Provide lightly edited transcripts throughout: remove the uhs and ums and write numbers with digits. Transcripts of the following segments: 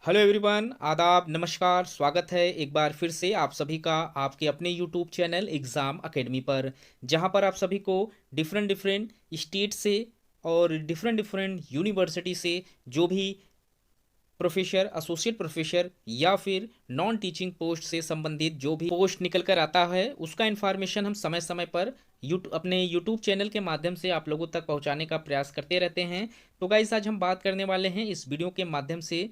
Hello everyone, आदाब, नमस्कार। स्वागत है एक बार फिर से आप सभी का आपके अपने यूट्यूब चैनल एग्ज़ाम अकेडमी पर, जहां पर आप सभी को डिफरेंट डिफरेंट स्टेट से और डिफरेंट डिफरेंट यूनिवर्सिटी से जो भी प्रोफेसर, एसोसिएट प्रोफेसर या फिर नॉन टीचिंग पोस्ट से संबंधित जो भी पोस्ट निकल कर आता है उसका इन्फॉर्मेशन हम समय समय पर अपने यूट्यूब चैनल के माध्यम से आप लोगों तक पहुंचाने का प्रयास करते रहते हैं। तो गाइस, आज हम बात करने वाले हैं, इस वीडियो के माध्यम से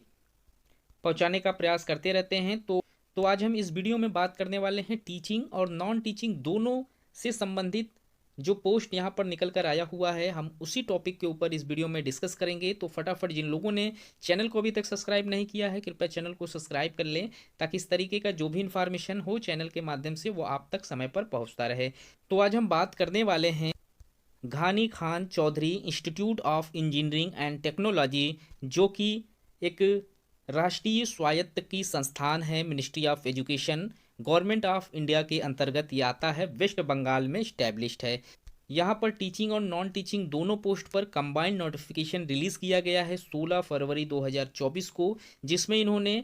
पहुंचाने का प्रयास करते रहते हैं। तो आज हम इस वीडियो में बात करने वाले हैं टीचिंग और नॉन टीचिंग दोनों से संबंधित जो पोस्ट यहाँ पर निकल कर आया हुआ है, हम उसी टॉपिक के ऊपर इस वीडियो में डिस्कस करेंगे। तो फटाफट जिन लोगों ने चैनल को अभी तक सब्सक्राइब नहीं किया है, कृपया चैनल को सब्सक्राइब कर लें, ताकि इस तरीके का जो भी इन्फॉर्मेशन हो चैनल के माध्यम से वो आप तक समय पर पहुँचता रहे। तो आज हम बात करने वाले हैं Ghani Khan Chowdhury institute of engineering and technology, जो कि एक राष्ट्रीय स्वायत्त की संस्थान है, ministry of education, government of India के अंतर्गत ये आता है, वेस्ट बंगाल में इस्टेब्लिश्ड है। यहाँ पर टीचिंग और नॉन टीचिंग दोनों पोस्ट पर कंबाइंड नोटिफिकेशन रिलीज़ किया गया है 16 फरवरी 2024 को, जिसमें इन्होंने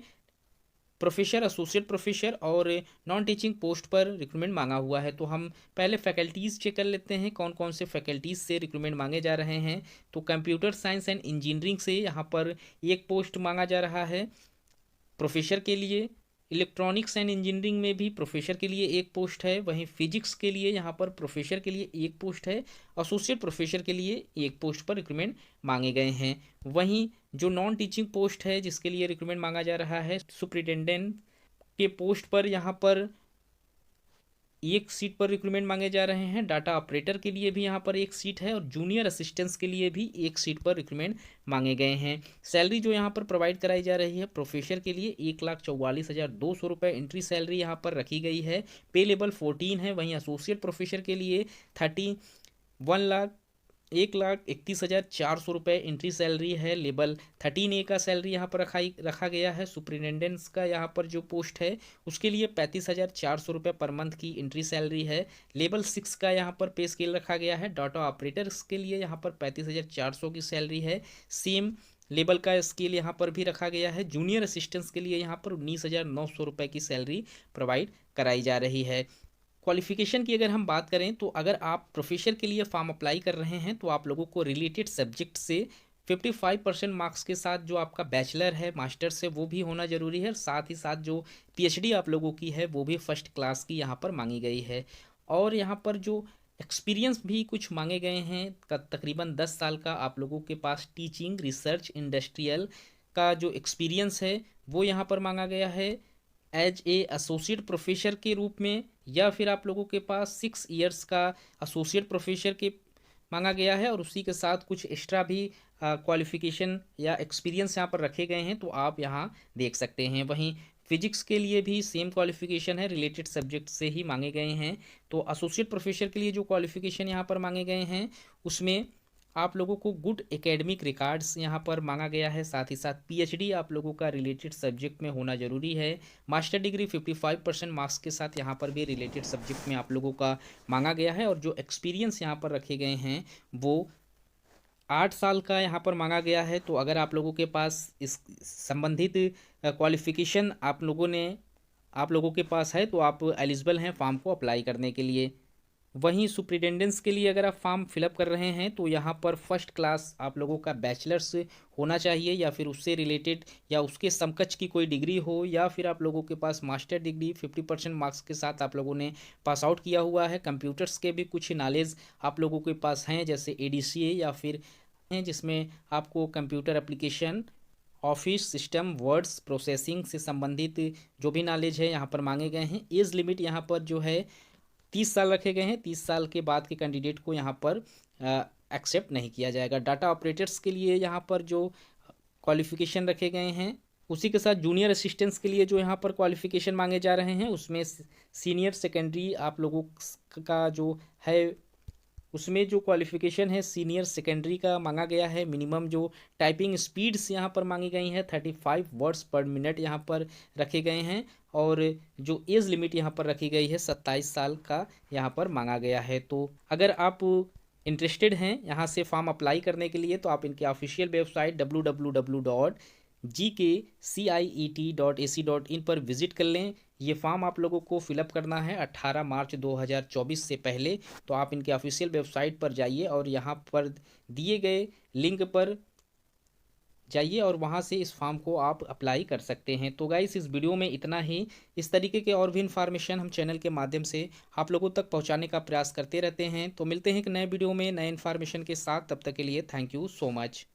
प्रोफेसर, एसोसिएट प्रोफेसर और नॉन टीचिंग पोस्ट पर रिक्रूटमेंट मांगा हुआ है। तो हम पहले फैकल्टीज़ चेक कर लेते हैं कौन कौन से फैकल्टीज़ से रिक्रूटमेंट मांगे जा रहे हैं। तो कंप्यूटर साइंस एंड इंजीनियरिंग से यहाँ पर एक पोस्ट मांगा जा रहा है प्रोफेसर के लिए। इलेक्ट्रॉनिक्स एंड इंजीनियरिंग में भी प्रोफेसर के लिए एक पोस्ट है। वहीं फिजिक्स के लिए यहाँ पर प्रोफेसर के लिए एक पोस्ट है। एसोसिएट प्रोफेसर के लिए एक पोस्ट पर रिक्रूटमेंट मांगे गए हैं। वहीं जो नॉन टीचिंग पोस्ट है जिसके लिए रिक्रूटमेंट मांगा जा रहा है, सुपरिटेंडेंट के पोस्ट पर यहाँ पर एक सीट पर रिक्रूटमेंट मांगे जा रहे हैं। डाटा ऑपरेटर के लिए भी यहाँ पर एक सीट है और जूनियर असिस्टेंट्स के लिए भी एक सीट पर रिक्रूटमेंट मांगे गए हैं। सैलरी जो यहाँ पर प्रोवाइड कराई जा रही है प्रोफेसर के लिए 1,44,200 रुपये एंट्री सैलरी यहाँ पर रखी गई है। पे लेवल 14 है। वहीं एसोसिएट प्रोफेसर के लिए 1,31,400 रुपये एंट्री सैलरी है। लेवल 13A का सैलरी यहाँ पर रखा गया है। सुपरिटेंडेंट्स का यहाँ पर जो पोस्ट है उसके लिए 35,400 रुपये पर मंथ की एंट्री सैलरी है। लेवल 6 का यहाँ पर पे स्केल रखा गया है। डाटा ऑपरेटर्स के लिए यहाँ पर 35,400 की सैलरी है। सेम लेवल का स्केल यहाँ पर भी रखा गया है। जूनियर असिस्टेंट्स के लिए यहाँ पर 19,900 रुपये की सैलरी प्रोवाइड कराई जा रही है। क्वालिफिकेशन की अगर हम बात करें तो अगर आप प्रोफेसर के लिए फॉर्म अप्लाई कर रहे हैं तो आप लोगों को रिलेटेड सब्जेक्ट से 55% मार्क्स के साथ जो आपका बैचलर है, मास्टर्स है, वो भी होना ज़रूरी है। साथ ही साथ जो पीएचडी आप लोगों की है वो भी फर्स्ट क्लास की यहाँ पर मांगी गई है। और यहाँ पर जो एक्सपीरियंस भी कुछ मांगे गए हैं, तकरीबन 10 साल का आप लोगों के पास टीचिंग, रिसर्च, इंडस्ट्रियल का जो एक्सपीरियंस है वो यहाँ पर मांगा गया है एज ए एसोसिएट प्रोफेसर के रूप में, या फिर आप लोगों के पास 6 ईयर्स का एसोसिएट प्रोफेसर के मांगा गया है और उसी के साथ कुछ एक्स्ट्रा भी क्वालिफिकेशन या एक्सपीरियंस यहाँ पर रखे गए हैं, तो आप यहाँ देख सकते हैं। वहीं फिजिक्स के लिए भी सेम क्वालिफिकेशन है, रिलेटेड सब्जेक्ट से ही मांगे गए हैं। तो एसोसिएट प्रोफेसर के लिए जो क्वालिफिकेशन यहाँ पर मांगे गए हैं उसमें आप लोगों को गुड एकेडमिक रिकॉर्ड्स यहाँ पर मांगा गया है। साथ ही साथ पीएचडी आप लोगों का रिलेटेड सब्जेक्ट में होना ज़रूरी है। मास्टर डिग्री 55% मार्क्स के साथ यहाँ पर भी रिलेटेड सब्जेक्ट में आप लोगों का मांगा गया है। और जो एक्सपीरियंस यहाँ पर रखे गए हैं वो 8 साल का यहाँ पर मांगा गया है। तो अगर आप लोगों के पास इस संबंधित क्वालिफिकेशन आप लोगों के पास है तो आप एलिजिबल हैं फॉर्म को अप्लाई करने के लिए। वहीं सुप्रिटेंडेंट्स के लिए अगर आप फॉर्म फिलअप कर रहे हैं तो यहाँ पर फर्स्ट क्लास आप लोगों का बैचलर्स होना चाहिए, या फिर उससे रिलेटेड या उसके समकक्ष की कोई डिग्री हो, या फिर आप लोगों के पास मास्टर डिग्री 50% मार्क्स के साथ आप लोगों ने पास आउट किया हुआ है। कंप्यूटर्स के भी कुछ नॉलेज आप लोगों के पास हैं, जैसे ADCA या फिर हैं जिसमें आपको computer application, office system, words processing से संबंधित जो भी नॉलेज है यहाँ पर मांगे गए हैं। एज लिमिट यहाँ पर जो है 30 साल रखे गए हैं। 30 साल के बाद के कैंडिडेट को यहाँ पर एक्सेप्ट नहीं किया जाएगा। डाटा ऑपरेटर्स के लिए यहाँ पर जो क्वालिफिकेशन रखे गए हैं उसी के साथ जूनियर असिस्टेंट्स के लिए जो यहाँ पर क्वालिफिकेशन मांगे जा रहे हैं उसमें सीनियर सेकेंडरी आप लोगों का जो है उसमें जो क्वालिफिकेशन है सीनियर सेकेंडरी का मांगा गया है। मिनिमम जो टाइपिंग स्पीड्स यहाँ पर मांगी गई हैं 35 वर्ड्स पर मिनट यहाँ पर रखे गए हैं। और जो एज लिमिट यहाँ पर रखी गई है 27 साल का यहाँ पर मांगा गया है। तो अगर आप इंटरेस्टेड हैं यहाँ से फॉर्म अप्लाई करने के लिए तो आप इनके ऑफिशियल वेबसाइट www gkciet.ac.in पर विज़िट कर लें। ये फॉर्म आप लोगों को फिलअप करना है 18 मार्च 2024 से पहले। तो आप इनके ऑफिशियल वेबसाइट पर जाइए और यहाँ पर दिए गए लिंक पर जाइए और वहाँ से इस फॉर्म को आप अप्लाई कर सकते हैं। तो गाइस इस वीडियो में इतना ही। इस तरीके के और भी इन्फॉर्मेशन हम चैनल के माध्यम से आप लोगों तक पहुँचाने का प्रयास करते रहते हैं। तो मिलते हैं एक नए वीडियो में नए इन्फॉर्मेशन के साथ। तब तक के लिए थैंक यू सो मच।